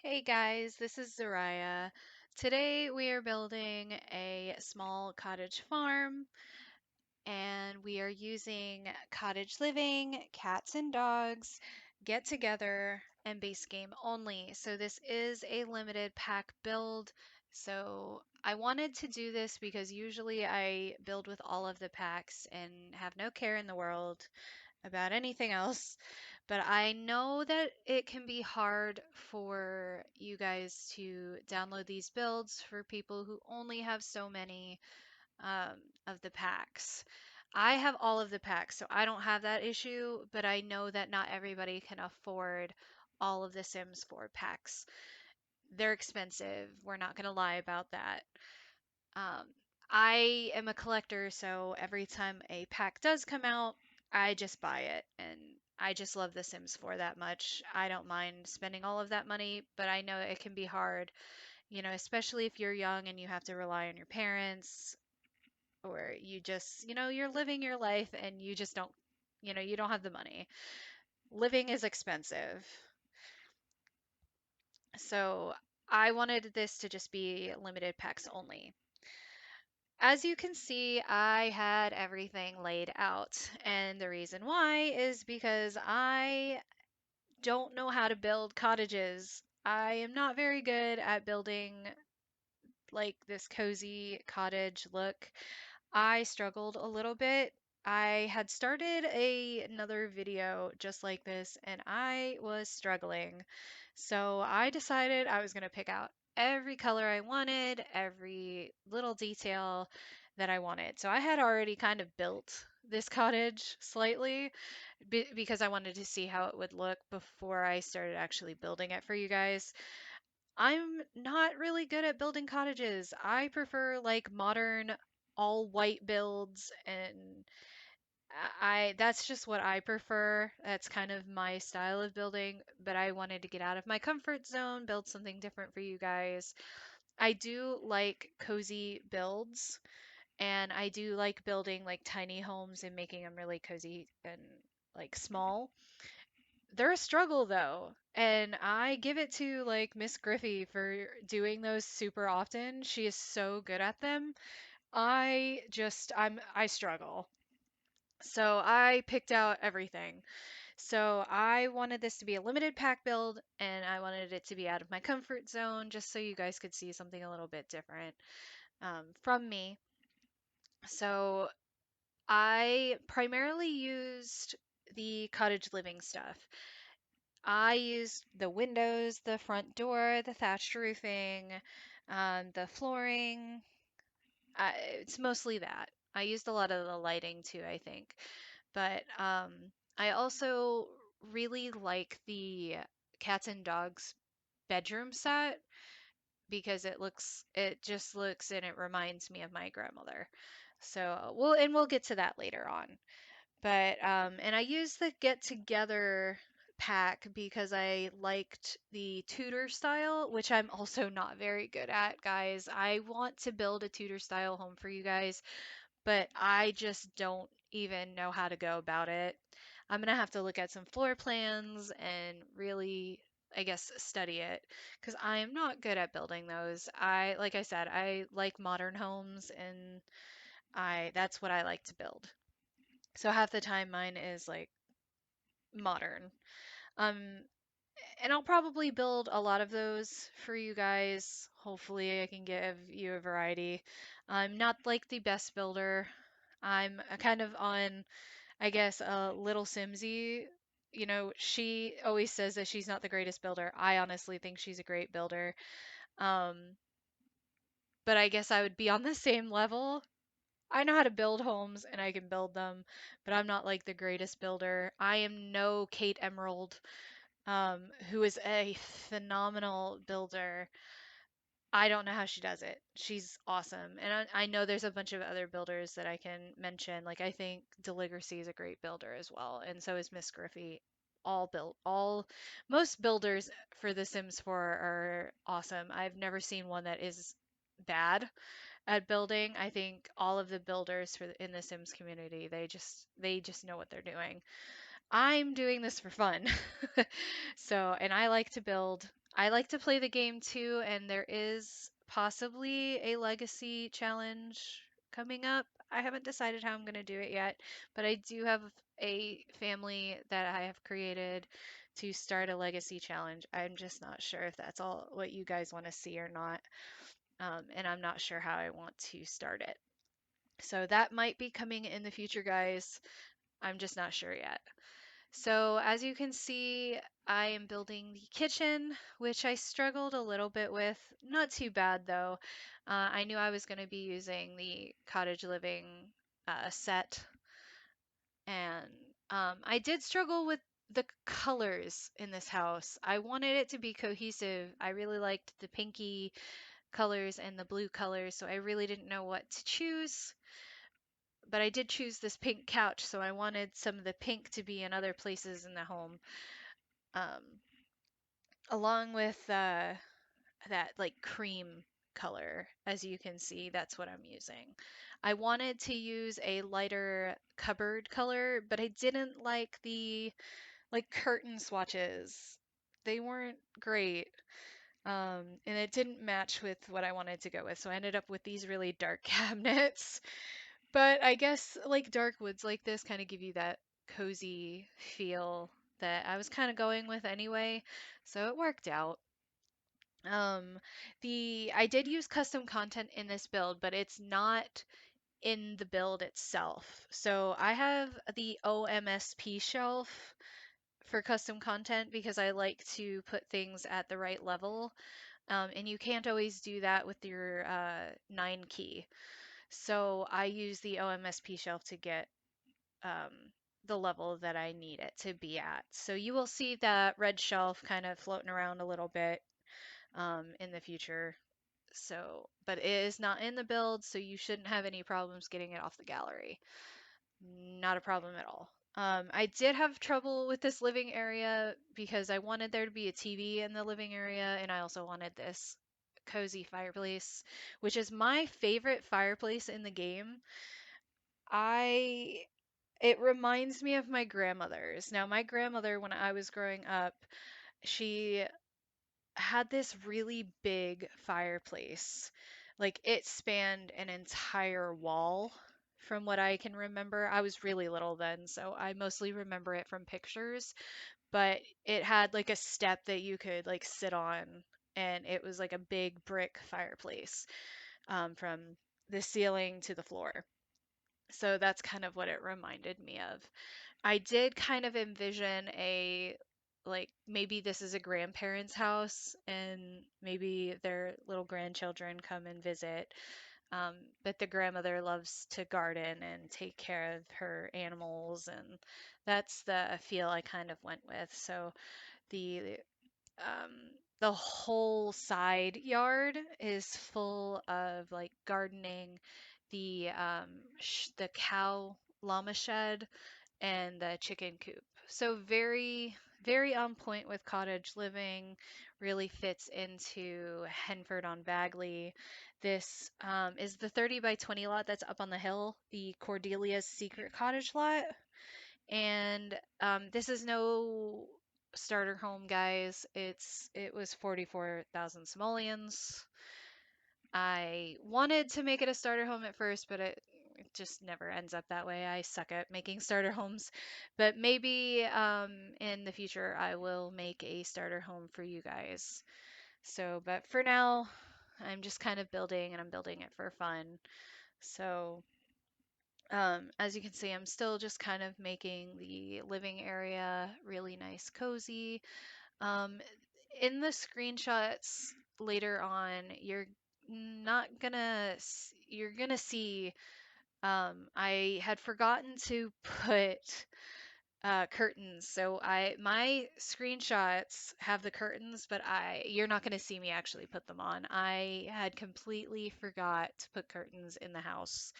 Hey guys, this is Zariah. Today we are building a small cottage farm and we are using cottage living, cats and dogs, get together, and base game only. So this is a limited pack build. So I wanted to do this because usually I build with all of the packs and have no care in the world about anything else. But I know that it can be hard for you guys to download these builds for people who only have so many um, of the packs. I have all of the packs, so I don't have that issue, but I know that not everybody can afford all of the Sims 4 packs. They're expensive. We're not going to lie about that. Um, I am a collector, so every time a pack does come out, I just buy it. And I just love The Sims 4 that much. I don't mind spending all of that money, but I know it can be hard, especially if you're young and you have to rely on your parents, or you just, you're living your life and you just don't, you don't have the money. Living is expensive. So I wanted this to just be limited packs only. As you can see, I had everything laid out, and the reason why is because I don't know how to build cottages. I am not very good at building like this cozy cottage look. I struggled a little bit. I had started another video just like this and I was struggling. So I decided I was going to pick out every color I wanted, every little detail that I wanted. So I had already kind of built this cottage slightly because I wanted to see how it would look before I started actually building it for you guys. I'm not really good at building cottages. I prefer like modern all white builds and I that's just what I prefer. That's kind of my style of building, but I wanted to get out of my comfort zone, build something different for you guys. I do like cozy builds and I do like building like tiny homes and making them really cozy and like small. They're a struggle though, and I give it to like Miss Griffey for doing those super often. She is so good at them. I struggle. So I picked out everything. So I wanted this to be a limited pack build and I wanted it to be out of my comfort zone just so you guys could see something a little bit different from me. So I primarily used the cottage living stuff. I used the windows, the front door, the thatched roofing, the flooring. It's mostly that. I used a lot of the lighting too, I think. But I also really like the cats and dogs bedroom set because it just looks and it reminds me of my grandmother. So we'll get to that later on. But and I used the get together pack because I liked the Tudor style, which I'm also not very good at, guys. I want to build a Tudor style home for you guys, but I just don't even know how to go about it. I'm gonna have to look at some floor plans and really, I guess, study it because I am not good at building those. Like I said, I like modern homes and I that's what I like to build. So half the time mine is like modern. Um, and I'll probably build a lot of those for you guys. Hopefully, I can give you a variety. I'm not like the best builder. I'm kind of on, I guess, a little Simsy. She always says that she's not the greatest builder. I honestly think she's a great builder. Um, but I guess I would be on the same level. I know how to build homes and I can build them, but I'm not like the greatest builder. I am no Kate Emerald, who is a phenomenal builder. I don't know how she does it. She's awesome. And I know there's a bunch of other builders that I can mention. Like I think Deligracy is a great builder as well, and so is Miss Griffey. Most builders for The Sims 4 are awesome. I've never seen one that is bad at building. I think all of the builders in the Sims community, they just know what they're doing. I'm doing this for fun. So, and I like to build. I like to play the game too, and there is possibly a legacy challenge coming up. I haven't decided how I'm going to do it yet, but I do have a family that I have created to start a legacy challenge. I'm just not sure if that's all what you guys want to see or not, and I'm not sure how I want to start it. So that might be coming in the future, guys. I'm just not sure yet. So as you can see, I am building the kitchen, which I struggled a little bit with. Not too bad though. I knew I was going to be using the cottage living set, and I did struggle with the colors in this house. I wanted it to be cohesive. I really liked the pinky colors and the blue colors, so I really didn't know what to choose. But I did choose this pink couch, so I wanted some of the pink to be in other places in the home. Um, Along with that like cream color, as you can see, that's what I'm using. I wanted to use a lighter cupboard color, but I didn't like the like curtain swatches. They weren't great. And it didn't match with what I wanted to go with, so I ended up with these really dark cabinets. But I guess like dark woods like this kind of give you that cozy feel that I was kind of going with anyway, so it worked out. Um, the I did use custom content in this build, but it's not in the build itself. So I have the OMSP shelf for custom content because I like to put things at the right level. And you can't always do that with your 9 key. So I use the OMSP shelf to get um, the level that I need it to be at. So you will see that red shelf kind of floating around a little bit in the future. So, but it is not in the build, so you shouldn't have any problems getting it off the gallery. Not a problem at all. I did have trouble with this living area because I wanted there to be a TV in the living area, and I also wanted this cozy fireplace, which is my favorite fireplace in the game. I It reminds me of my grandmother's. Now, my grandmother, when I was growing up, she had this really big fireplace. Like it spanned an entire wall from what I can remember. I was really little then, so I mostly remember it from pictures, but it had like a step that you could like sit on, and it was like a big brick fireplace from the ceiling to the floor. So that's kind of what it reminded me of. I did kind of envision a like maybe this is a grandparent's house and maybe their little grandchildren come and visit. But the grandmother loves to garden and take care of her animals, and that's the feel I kind of went with. So the um, the whole side yard is full of like gardening, the cow llama shed and the chicken coop. So very, very on point with cottage living. Really fits into Henford on Bagley. This is the 30 by 20 lot that's up on the hill, the Cordelia's Secret Cottage lot. And this is no starter home, guys. It was 44,000 simoleons. I wanted to make it a starter home at first, but it just never ends up that way. I suck at making starter homes. But maybe in the future I will make a starter home for you guys. So, but for now, I'm just kind of building and I'm building it for fun. So, as you can see, I'm still just kind of making the living area really nice, cozy. Um, in the screenshots later on, you're gonna see I had forgotten to put curtains. So my screenshots have the curtains, but you're not gonna see me actually put them on. I had completely forgot to put curtains in the house.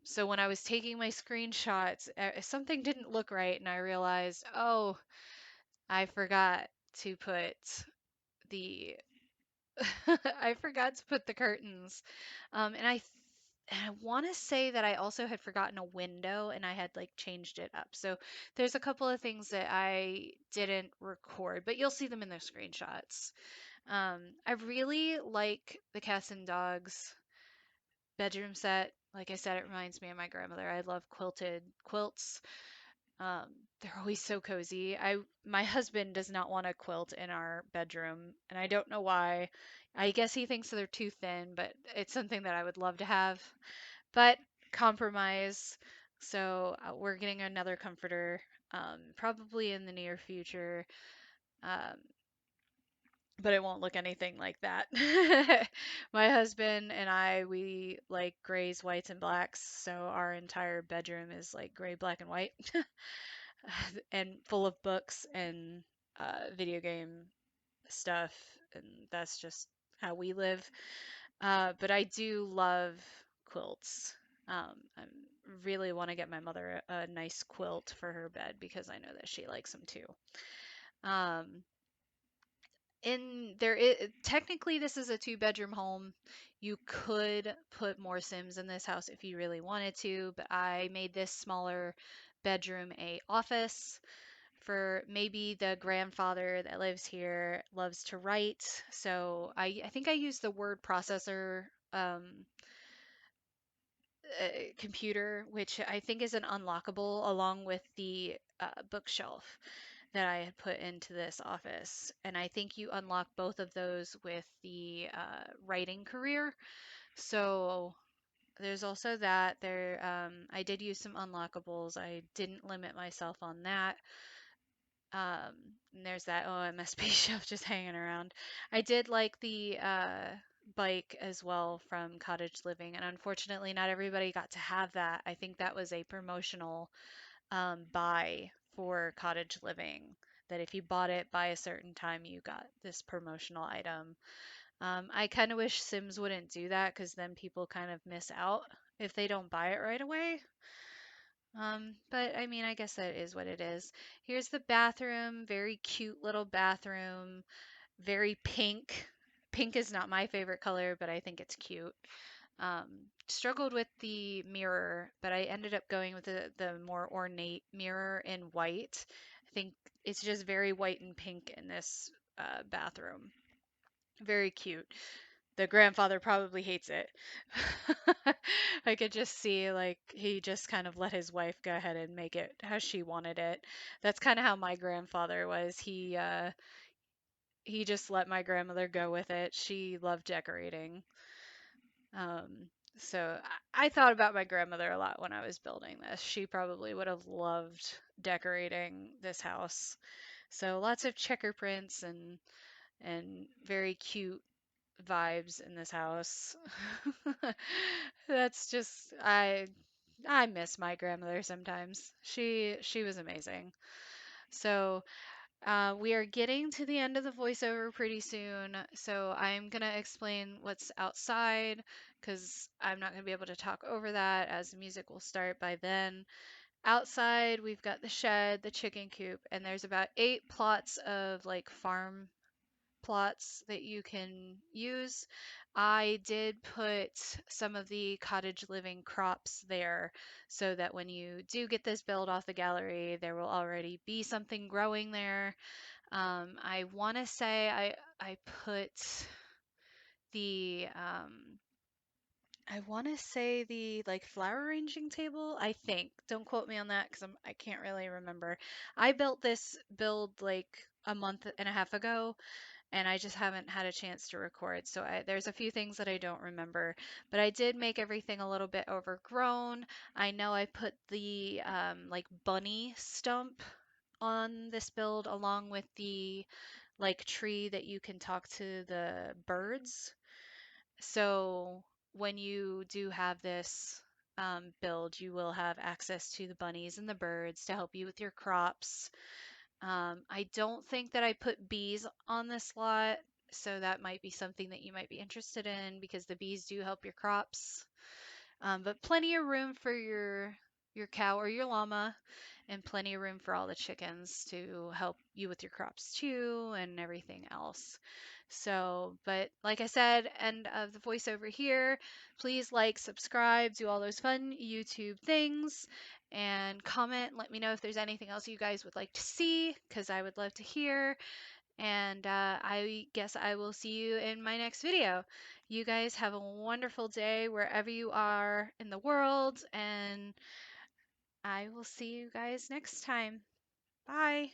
So when I was taking my screenshots, something didn't look right, and I realized, oh, I forgot to put the I forgot to put the curtains. And And I want to say that I also had forgotten a window and I had like changed it up. So there's a couple of things that I didn't record, but you'll see them in the screenshots. I really like the cats and dogs bedroom set. Like I said, it reminds me of my grandmother. I love quilted quilts. Um, they're always so cozy. My husband does not want a quilt in our bedroom, and I don't know why. I guess he thinks they're too thin, but it's something that I would love to have. But compromise. So we're getting another comforter, probably in the near future. Um, but it won't look anything like that. My husband and I, we like grays, whites, and blacks, so our entire bedroom is like gray, black, and white, and full of books and video game stuff, and that's just how we live. But I do love quilts. I really want to get my mother a nice quilt for her bed because I know that she likes them too. Um, in there is technically this is a two-bedroom home. You could put more Sims in this house if you really wanted to, but I made this smaller bedroom a office for maybe the grandfather that lives here loves to write. So I think I used the word processor computer, which I think is an unlockable along with the bookshelf that I had put into this office. And I think you unlock both of those with the writing career. So there's also that. I did use some unlockables. I didn't limit myself on that. Um, and there's that OMSP shelf just hanging around. I did like the bike as well from Cottage Living, and unfortunately, not everybody got to have that. I think that was a promotional buy for Cottage Living. That if you bought it by a certain time, you got this promotional item. I kind of wish Sims wouldn't do that because then people kind of miss out if they don't buy it right away. But I mean, I guess that is what it is. Here's the bathroom, very cute little bathroom, very pink. Pink is not my favorite color, but I think it's cute. Struggled with the mirror, but I ended up going with the more ornate mirror in white. I think it's just very white and pink in this bathroom. Very cute. The grandfather probably hates it. I could just see like he just kind of let his wife go ahead and make it how she wanted it. That's kind of how my grandfather was. He just let my grandmother go with it. She loved decorating. So I thought about my grandmother a lot when I was building this. She probably would have loved decorating this house. So lots of checker prints and very cute vibes in this house. That's just I miss my grandmother sometimes. She was amazing. So we are getting to the end of the voiceover pretty soon, so I'm gonna explain what's outside because I'm not gonna be able to talk over that as the music will start by then. Outside, we've got the shed, the chicken coop, and there's about 8 plots of like farm plots that you can use. I did put some of the cottage living crops there so that when you do get this build off the gallery, there will already be something growing there. I want to say I put the I want to say the like flower arranging table. I think. Don't quote me on that because I can't really remember. I built this build like a month and a half ago, and I just haven't had a chance to record. So there's a few things that I don't remember, but I did make everything a little bit overgrown. I know I put the like bunny stump on this build along with the like tree that you can talk to the birds. So when you do have this build, you will have access to the bunnies and the birds to help you with your crops. I don't think that I put bees on this lot, so that might be something that you might be interested in because the bees do help your crops. But plenty of room for your cow or your llama. and plenty of room for all the chickens to help you with your crops too and everything else. So, but like I said, end of the voiceover here. Please like, subscribe, do all those fun YouTube things, and comment. Let me know if there's anything else you guys would like to see, because I would love to hear. And I guess I will see you in my next video. You guys have a wonderful day wherever you are in the world, and I will see you guys next time. Bye.